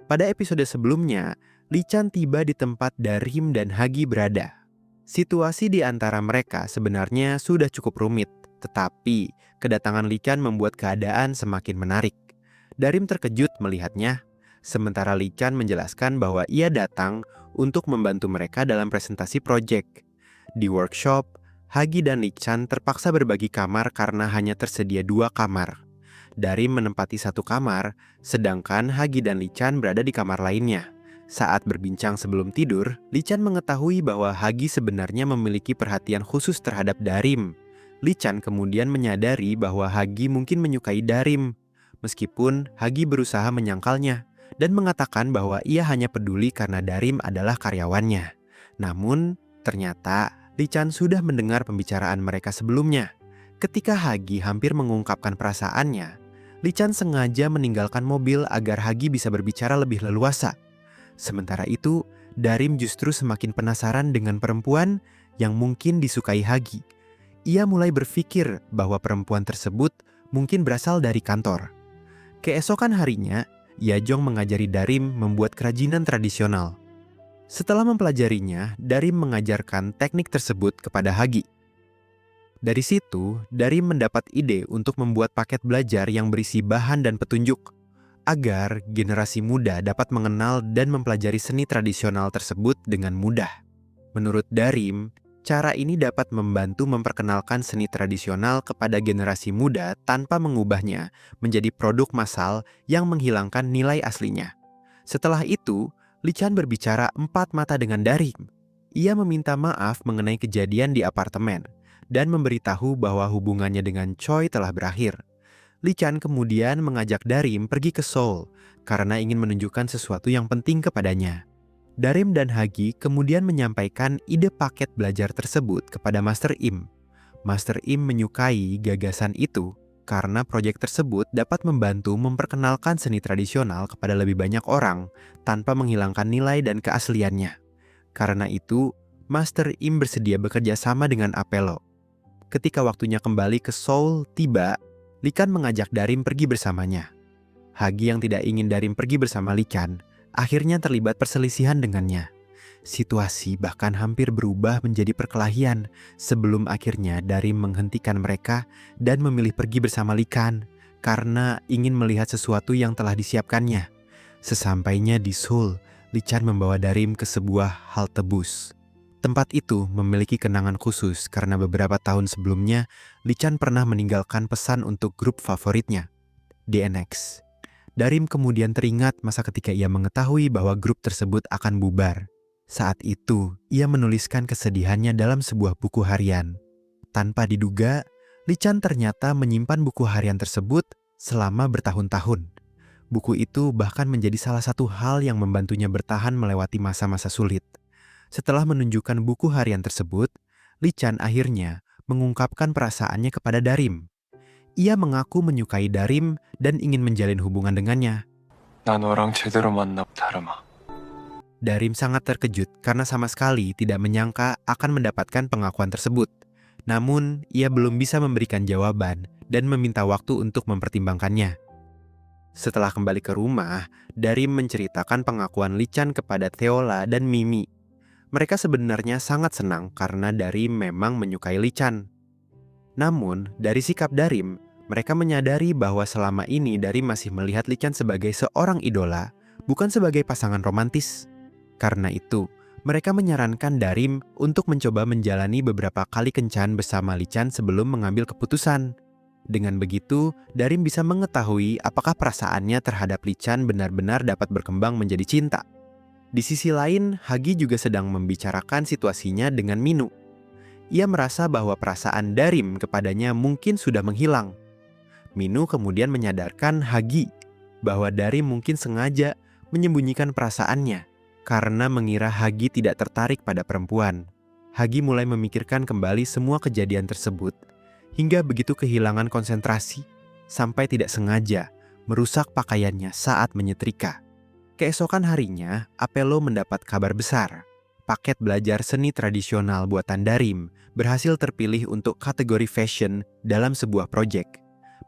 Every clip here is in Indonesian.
Pada episode sebelumnya, Lee-chan tiba di tempat Darim dan Hagi berada. Situasi di antara mereka sebenarnya sudah cukup rumit, tetapi kedatangan Lee-chan membuat keadaan semakin menarik. Darim terkejut melihatnya, sementara Lee-chan menjelaskan bahwa ia datang untuk membantu mereka dalam presentasi proyek. Di workshop, Hagi dan Lee-chan terpaksa berbagi kamar karena hanya tersedia 2 kamar. Darim menempati 1 kamar, sedangkan Hagi dan Lee-chan berada di kamar lainnya. Saat berbincang sebelum tidur, Lee-chan mengetahui bahwa Hagi sebenarnya memiliki perhatian khusus terhadap Darim. Lee-chan kemudian menyadari bahwa Hagi mungkin menyukai Darim, meskipun Hagi berusaha menyangkalnya dan mengatakan bahwa ia hanya peduli karena Darim adalah karyawannya. Namun, ternyata Lee-chan sudah mendengar pembicaraan mereka sebelumnya. Ketika Hagi hampir mengungkapkan perasaannya, Lee-chan sengaja meninggalkan mobil agar Hagi bisa berbicara lebih leluasa. Sementara itu, Darim justru semakin penasaran dengan perempuan yang mungkin disukai Hagi. Ia mulai berpikir bahwa perempuan tersebut mungkin berasal dari kantor. Keesokan harinya, Yajong mengajari Darim membuat kerajinan tradisional. Setelah mempelajarinya, Darim mengajarkan teknik tersebut kepada Hagi. Dari situ, Darim mendapat ide untuk membuat paket belajar yang berisi bahan dan petunjuk, agar generasi muda dapat mengenal dan mempelajari seni tradisional tersebut dengan mudah. Menurut Darim, cara ini dapat membantu memperkenalkan seni tradisional kepada generasi muda tanpa mengubahnya menjadi produk massal yang menghilangkan nilai aslinya. Setelah itu, Lee-chan berbicara 4 mata dengan Darim. Ia meminta maaf mengenai kejadian di apartemen dan memberitahu bahwa hubungannya dengan Choi telah berakhir. Lee-chan kemudian mengajak Darim pergi ke Seoul karena ingin menunjukkan sesuatu yang penting kepadanya. Darim dan Hagi kemudian menyampaikan ide paket belajar tersebut kepada Master Im. Master Im menyukai gagasan itu karena proyek tersebut dapat membantu memperkenalkan seni tradisional kepada lebih banyak orang tanpa menghilangkan nilai dan keasliannya. Karena itu, Master Im bersedia bekerja sama dengan Apelo. Ketika waktunya kembali ke Seoul tiba, Lee-chan mengajak Darim pergi bersamanya. Hagi yang tidak ingin Darim pergi bersama Lee-chan akhirnya terlibat perselisihan dengannya. Situasi bahkan hampir berubah menjadi perkelahian sebelum akhirnya Darim menghentikan mereka dan memilih pergi bersama Lee-chan karena ingin melihat sesuatu yang telah disiapkannya. Sesampainya di Seoul, Lee-chan membawa Darim ke sebuah halte bus. Tempat itu memiliki kenangan khusus karena beberapa tahun sebelumnya, Lee-chan pernah meninggalkan pesan untuk grup favoritnya, DNX. Darim kemudian teringat masa ketika ia mengetahui bahwa grup tersebut akan bubar. Saat itu, ia menuliskan kesedihannya dalam sebuah buku harian. Tanpa diduga, Lee-chan ternyata menyimpan buku harian tersebut selama bertahun-tahun. Buku itu bahkan menjadi salah satu hal yang membantunya bertahan melewati masa-masa sulit. Setelah menunjukkan buku harian tersebut, Lee-chan akhirnya mengungkapkan perasaannya kepada Darim. Ia mengaku menyukai Darim dan ingin menjalin hubungan dengannya. 나 너랑 제대로 만나고 다름아. Darim sangat terkejut karena sama sekali tidak menyangka akan mendapatkan pengakuan tersebut. Namun, ia belum bisa memberikan jawaban dan meminta waktu untuk mempertimbangkannya. Setelah kembali ke rumah, Darim menceritakan pengakuan Lee-chan kepada Theola dan Mimi. Mereka sebenarnya sangat senang karena Darim memang menyukai Lee-chan. Namun, dari sikap Darim, mereka menyadari bahwa selama ini Darim masih melihat Lee-chan sebagai seorang idola, bukan sebagai pasangan romantis. Karena itu, mereka menyarankan Darim untuk mencoba menjalani beberapa kali kencan bersama Lee-chan sebelum mengambil keputusan. Dengan begitu, Darim bisa mengetahui apakah perasaannya terhadap Lee-chan benar-benar dapat berkembang menjadi cinta. Di sisi lain, Hagi juga sedang membicarakan situasinya dengan Minu. Ia merasa bahwa perasaan Darim kepadanya mungkin sudah menghilang. Minu kemudian menyadarkan Hagi bahwa Darim mungkin sengaja menyembunyikan perasaannya karena mengira Hagi tidak tertarik pada perempuan. Hagi mulai memikirkan kembali semua kejadian tersebut hingga begitu kehilangan konsentrasi sampai tidak sengaja merusak pakaiannya saat menyetrika. Keesokan harinya, Apelo mendapat kabar besar. Paket belajar seni tradisional buatan Darim berhasil terpilih untuk kategori fashion dalam sebuah proyek.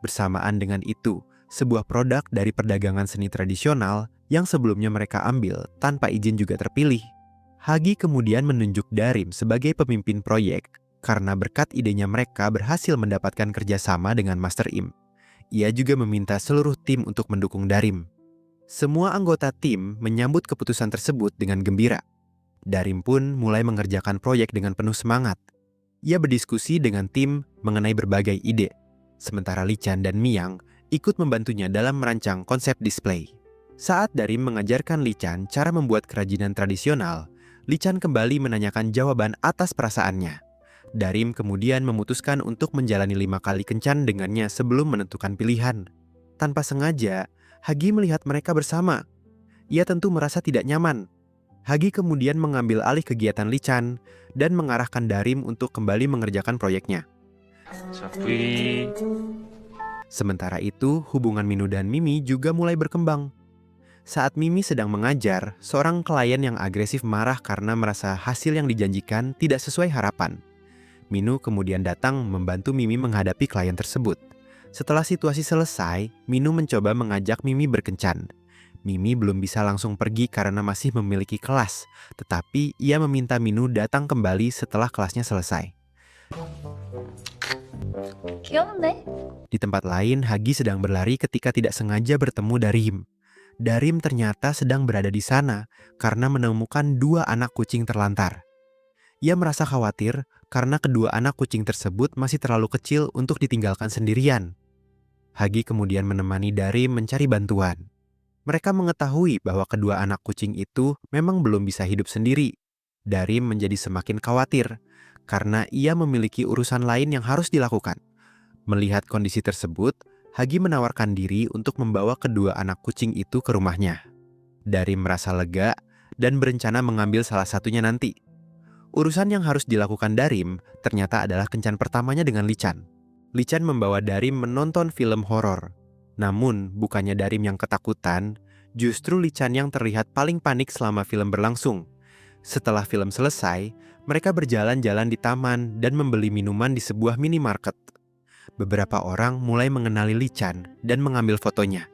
Bersamaan dengan itu, sebuah produk dari perdagangan seni tradisional yang sebelumnya mereka ambil tanpa izin juga terpilih. Hagi kemudian menunjuk Darim sebagai pemimpin proyek karena berkat idenya mereka berhasil mendapatkan kerjasama dengan Master Im. Ia juga meminta seluruh tim untuk mendukung Darim. Semua anggota tim menyambut keputusan tersebut dengan gembira. Darim pun mulai mengerjakan proyek dengan penuh semangat. Ia berdiskusi dengan tim mengenai berbagai ide, sementara Lee Chan dan Miang ikut membantunya dalam merancang konsep display. Saat Darim mengajarkan Lee Chan cara membuat kerajinan tradisional, Lee Chan kembali menanyakan jawaban atas perasaannya. Darim kemudian memutuskan untuk menjalani 5 kali kencan dengannya sebelum menentukan pilihan. Tanpa sengaja, Hagi melihat mereka bersama. Ia tentu merasa tidak nyaman. Hagi kemudian mengambil alih kegiatan Lee Chan dan mengarahkan Darim untuk kembali mengerjakan proyeknya. Sementara itu, hubungan Minu dan Mimi juga mulai berkembang. Saat Mimi sedang mengajar, seorang klien yang agresif marah karena merasa hasil yang dijanjikan tidak sesuai harapan. Minu kemudian datang membantu Mimi menghadapi klien tersebut. Setelah situasi selesai, Minu mencoba mengajak Mimi berkencan. Mimi belum bisa langsung pergi karena masih memiliki kelas, tetapi ia meminta Minu datang kembali setelah kelasnya selesai. 귀엽네. Di tempat lain, Hagi sedang berlari ketika tidak sengaja bertemu Darim. Darim ternyata sedang berada di sana karena menemukan 2 anak kucing terlantar. Ia merasa khawatir karena kedua anak kucing tersebut masih terlalu kecil untuk ditinggalkan sendirian. Hagi kemudian menemani Darim mencari bantuan. Mereka mengetahui bahwa kedua anak kucing itu memang belum bisa hidup sendiri. Darim menjadi semakin khawatir karena ia memiliki urusan lain yang harus dilakukan. Melihat kondisi tersebut, Hagi menawarkan diri untuk membawa kedua anak kucing itu ke rumahnya. Darim merasa lega dan berencana mengambil salah satunya nanti. Urusan yang harus dilakukan Darim ternyata adalah kencan pertamanya dengan Lee Chan. Lee Chan membawa Darim menonton film horor. Namun, bukannya Darim yang ketakutan, justru Lee Chan yang terlihat paling panik selama film berlangsung. Setelah film selesai, mereka berjalan-jalan di taman dan membeli minuman di sebuah minimarket. Beberapa orang mulai mengenali Lee Chan dan mengambil fotonya.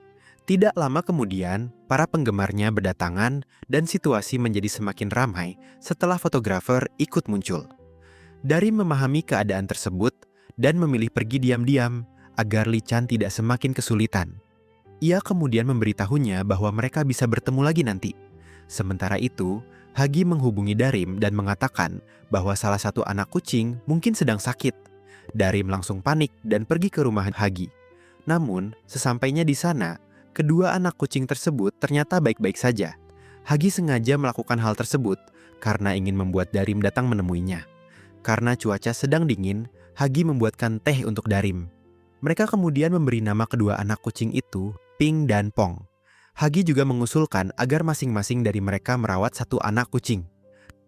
Tidak lama kemudian, para penggemarnya berdatangan dan situasi menjadi semakin ramai setelah fotografer ikut muncul. Darim memahami keadaan tersebut dan memilih pergi diam-diam agar Lee Chan tidak semakin kesulitan. Ia kemudian memberitahunya bahwa mereka bisa bertemu lagi nanti. Sementara itu, Hagi menghubungi Darim dan mengatakan bahwa salah satu anak kucing mungkin sedang sakit. Darim langsung panik dan pergi ke rumah Hagi. Namun, sesampainya di sana, kedua anak kucing tersebut ternyata baik-baik saja. Hagi sengaja melakukan hal tersebut karena ingin membuat Darim datang menemuinya. Karena cuaca sedang dingin, Hagi membuatkan teh untuk Darim. Mereka kemudian memberi nama kedua anak kucing itu Ping dan Pong. Hagi juga mengusulkan agar masing-masing dari mereka merawat satu anak kucing.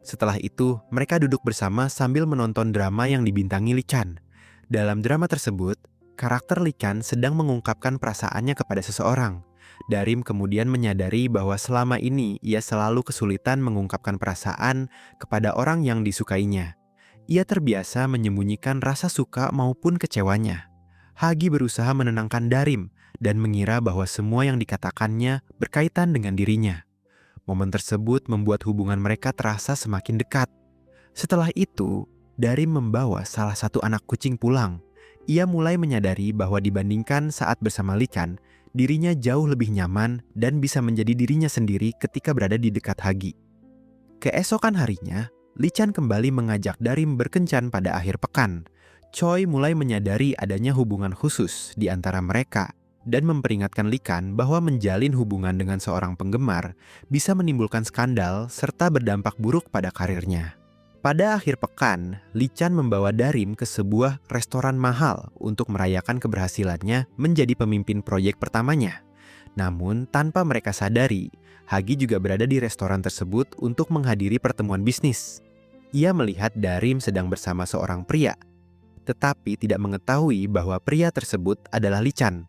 Setelah itu, mereka duduk bersama sambil menonton drama yang dibintangi Lee Chan. Dalam drama tersebut, karakter Lee Chan sedang mengungkapkan perasaannya kepada seseorang. Darim kemudian menyadari bahwa selama ini ia selalu kesulitan mengungkapkan perasaan kepada orang yang disukainya. Ia terbiasa menyembunyikan rasa suka maupun kecewanya. Hagi berusaha menenangkan Darim dan mengira bahwa semua yang dikatakannya berkaitan dengan dirinya. Momen tersebut membuat hubungan mereka terasa semakin dekat. Setelah itu, Darim membawa salah satu anak kucing pulang. Ia mulai menyadari bahwa dibandingkan saat bersama Lee Chan, dirinya jauh lebih nyaman dan bisa menjadi dirinya sendiri ketika berada di dekat Hagi. Keesokan harinya, Lee Chan kembali mengajak Darim berkencan pada akhir pekan. Choi mulai menyadari adanya hubungan khusus di antara mereka dan memperingatkan Lee Chan bahwa menjalin hubungan dengan seorang penggemar bisa menimbulkan skandal serta berdampak buruk pada karirnya. Pada akhir pekan, Lee Chan membawa Darim ke sebuah restoran mahal untuk merayakan keberhasilannya menjadi pemimpin proyek pertamanya. Namun, tanpa mereka sadari, Hagi juga berada di restoran tersebut untuk menghadiri pertemuan bisnis. Ia melihat Darim sedang bersama seorang pria, tetapi tidak mengetahui bahwa pria tersebut adalah Lee Chan.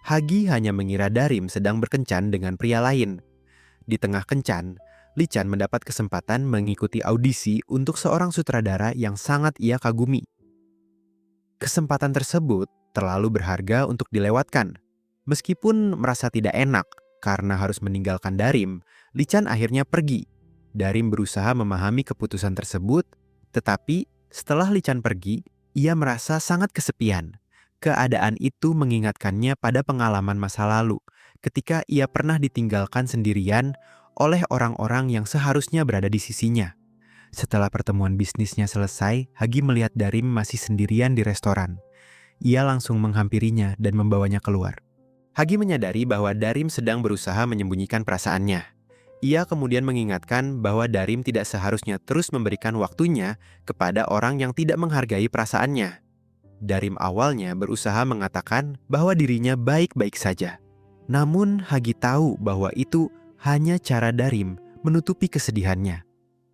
Hagi hanya mengira Darim sedang berkencan dengan pria lain. Di tengah kencan, Lee Chan mendapat kesempatan mengikuti audisi untuk seorang sutradara yang sangat ia kagumi. Kesempatan tersebut terlalu berharga untuk dilewatkan. Meskipun merasa tidak enak, Karena harus meninggalkan Darim, Lee-chan akhirnya pergi. Darim berusaha memahami keputusan tersebut, tetapi setelah Lee-chan pergi, ia merasa sangat kesepian. Keadaan itu mengingatkannya pada pengalaman masa lalu, ketika ia pernah ditinggalkan sendirian oleh orang-orang yang seharusnya berada di sisinya. Setelah pertemuan bisnisnya selesai, Hagi melihat Darim masih sendirian di restoran. Ia langsung menghampirinya dan membawanya keluar. Hagi menyadari bahwa Darim sedang berusaha menyembunyikan perasaannya. Ia kemudian mengingatkan bahwa Darim tidak seharusnya terus memberikan waktunya kepada orang yang tidak menghargai perasaannya. Darim awalnya berusaha mengatakan bahwa dirinya baik-baik saja. Namun Hagi tahu bahwa itu hanya cara Darim menutupi kesedihannya.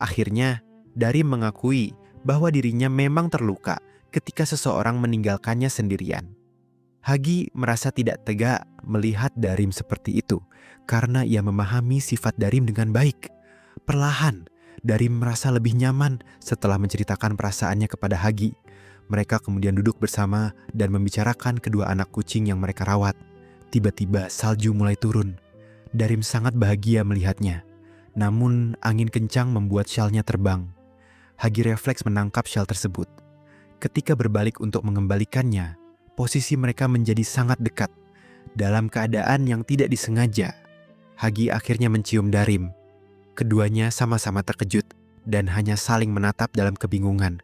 Akhirnya, Darim mengakui bahwa dirinya memang terluka ketika seseorang meninggalkannya sendirian. Hagi merasa tidak tega melihat Darim seperti itu karena ia memahami sifat Darim dengan baik. Perlahan, Darim merasa lebih nyaman setelah menceritakan perasaannya kepada Hagi. Mereka kemudian duduk bersama dan membicarakan kedua anak kucing yang mereka rawat. Tiba-tiba salju mulai turun. Darim sangat bahagia melihatnya. Namun angin kencang membuat syalnya terbang. Hagi refleks menangkap syal tersebut. Ketika berbalik untuk mengembalikannya, posisi mereka menjadi sangat dekat. Dalam keadaan yang tidak disengaja, Hagi akhirnya mencium Darim. Keduanya sama-sama terkejut dan hanya saling menatap dalam kebingungan.